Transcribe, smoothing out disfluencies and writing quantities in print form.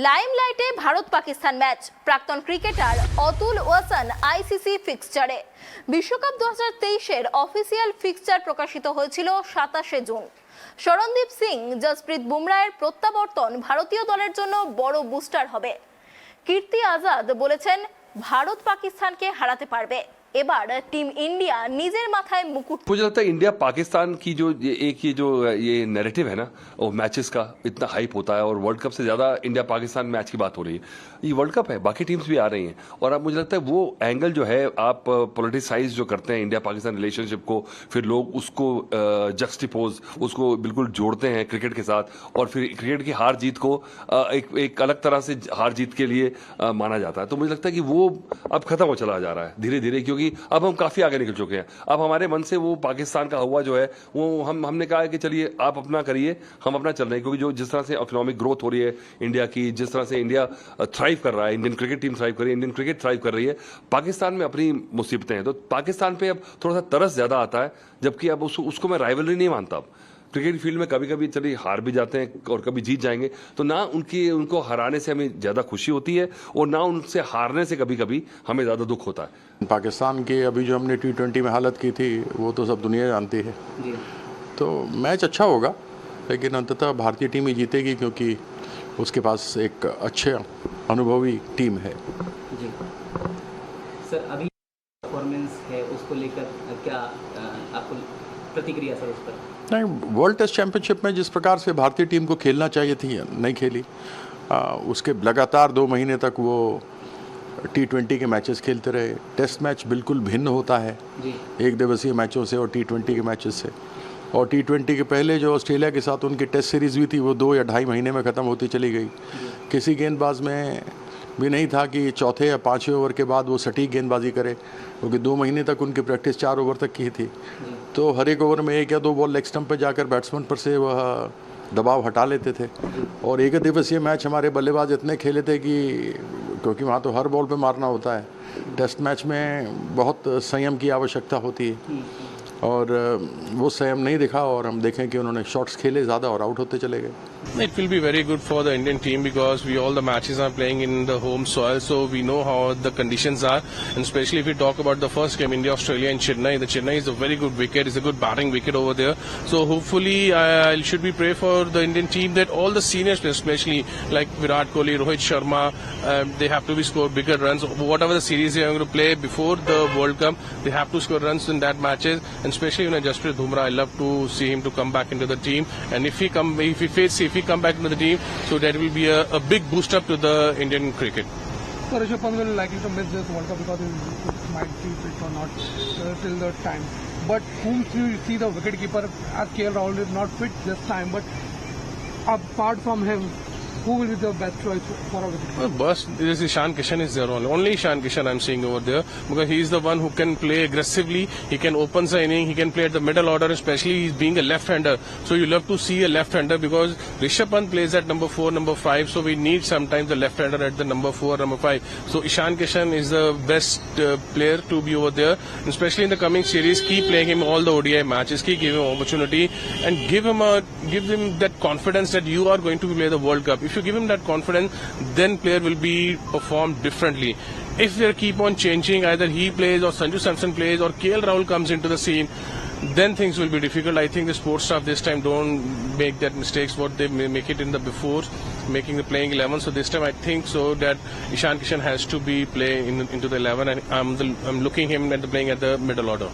লাইমলাইটে Bharat Pakistan match, প্রাক্তন cricketer Atul ওয়াসন ICC ফিক্সচারে। বিশ্বকাপ 2023-এর official fixture প্রকাশিত হয়েছিল 27 জুন। শরণদীপ সিং, জসপ্রীত বুমরাহের প্রত্যাবর্তন ভারতীয় দলের জন্য বড় বুস্টার হবে। কীর্তি আজাদ বলেছেন, ভারত পাকিস্তানকে হারাতে পারবে। এবার टीम इंडिया निजेर माथाय मुकुट। मुझे लगता है इंडिया पाकिस्तान की जो ये नैरेटिव है ना, वो मैचेस का इतना हाइप होता है और वर्ल्ड कप से ज्यादा इंडिया पाकिस्तान मैच की बात हो रही है। ये वर्ल्ड कप है, बाकी टीम्स भी आ रही हैं और अब मुझे लगता है वो एंगल जो है आप पॉलिटिसाइज जो करते हैं इंडिया पाकिस्तान रिलेशनशिप को, फिर लोग उसको जस्टिपोज उसको बिल्कुल जोड़ते हैं क्रिकेट के साथ और फिर क्रिकेट की हार जीत को एक अलग तरह से हार जीत के लिए माना जाता है। तो मुझे लगता है कि वो अब खत्म हो चला जा रहा है धीरे धीरे, क्योंकि अब हम काफी आगे निकल चुके हैं। अब हमारे मन से वो पाकिस्तान का हुआ जो है वो हमने कहा है कि चलिए आप अपना करिए, हम अपना चल रहे हैं। क्योंकि जो जिस तरह से इकोनॉमिक ग्रोथ हो रही है इंडिया की, जिस तरह से इंडिया थ्राइव कर रहा है, इंडियन क्रिकेट टीम थ्राइव कर रही है, इंडियन क्रिकेट थ्राइव कर रही है, पाकिस्तान में अपनी मुसीबतें हैं। तो पाकिस्तान पे अब थोड़ा सा तरस ज्यादा आता है, जबकि अब उसको मैं राइवलरी नहीं मानता। अब क्रिकेट फील्ड में कभी कभी चलिए हार भी जाते हैं और कभी जीत जाएंगे, तो ना उनको हराने से हमें ज्यादा खुशी होती है और ना उनसे हारने से कभी कभी हमें ज्यादा दुख होता है। पाकिस्तान की अभी जो हमने T20 में हालत की थी वो तो सब दुनिया जानती है जी। तो मैच अच्छा होगा, लेकिन अंततः भारतीय टीम ही जीतेगी, क्योंकि उसके पास एक अच्छे अनुभवी टीम है जी। सर, अभी परफॉर्मेंस है उसको लेकर क्या आपको प्रतिक्रिया सर उस पर? नहीं, वर्ल्ड टेस्ट चैंपियनशिप में जिस प्रकार से भारतीय टीम को खेलना चाहिए थी नहीं खेली। उसके लगातार 2 महीने तक वो T20 के मैचेस खेलते रहे। टेस्ट मैच बिल्कुल भिन्न होता है जी। एक दिवसीय मैचों से और T20 के मैचेस से। और T20 के पहले जो ऑस्ट्रेलिया के साथ उनकी टेस्ट सीरीज़ हुई थी वो 2 या 2.5 महीने में ख़त्म होती चली गई। किसी गेंदबाज में भी नहीं था कि चौथे या 5वें ओवर के बाद वो सटीक गेंदबाजी करे, क्योंकि 2 महीने तक उनकी प्रैक्टिस 4 ओवर तक की थी। तो हर एक ओवर में 1 या 2 बॉल लेग स्टंप पर जाकर बैट्समैन पर से वह दबाव हटा लेते थे। और एक दिवसीय मैच हमारे बल्लेबाज इतने खेले थे कि, क्योंकि वहाँ तो हर बॉल पे मारना होता है, टेस्ट मैच में बहुत संयम की आवश्यकता होती है और वो संयम नहीं दिखा और हम देखें कि उन्होंने शॉट्स खेले ज़्यादा और आउट होते चले गए। It will be very good for the Indian team because all the matches are playing in the home soil, so we know how the conditions are, and especially if we talk about the first game, India-Australia in Chennai. The Chennai is a very good wicket, it's a good batting wicket over there. So hopefully, should we pray for the Indian team that all the seniors, especially like Virat Kohli, Rohit Sharma, they have to be score bigger runs. Whatever the series they are going to play before the World Cup, they have to score runs in that matches, and especially Jasprit Bumrah, I love to see him to come back into the team, and if he come back into the team, so that will be a big boost up to the Indian cricket. So Rishabh Pant will likely to miss this World Cup because he might be fit or not till the time. But whom do you see the wicketkeeper, as KL Rahul is not fit this time, but apart from him, who will be the best choice for a wicket? Well, best is Ishan Kishan is there only Ishan Kishan I'm seeing over there, because he is the one who can play aggressively. He can open the inning, he can play at the middle order, especially he's being a left-hander. So you love to see a left-hander, because Rishabh Pant plays at number 4, number 5. So we need sometimes the left-hander at the number 4, number 5. So Ishan Kishan is the best player to be over there, especially in the coming series. Keep playing him all the ODI matches, keep giving him opportunity, and give him that confidence that you are going to play the World Cup. If you give him that confidence, then player will be performed differently. If they keep on changing, either he plays or Sanju Samson plays or KL Rahul comes into the scene, then things will be difficult. I think the sports staff this time don't make that mistakes what they make it in the before, making the playing 11. So this time I think so that Ishan Kishan has to be playing into the 11, and I'm looking him at the playing at the middle order.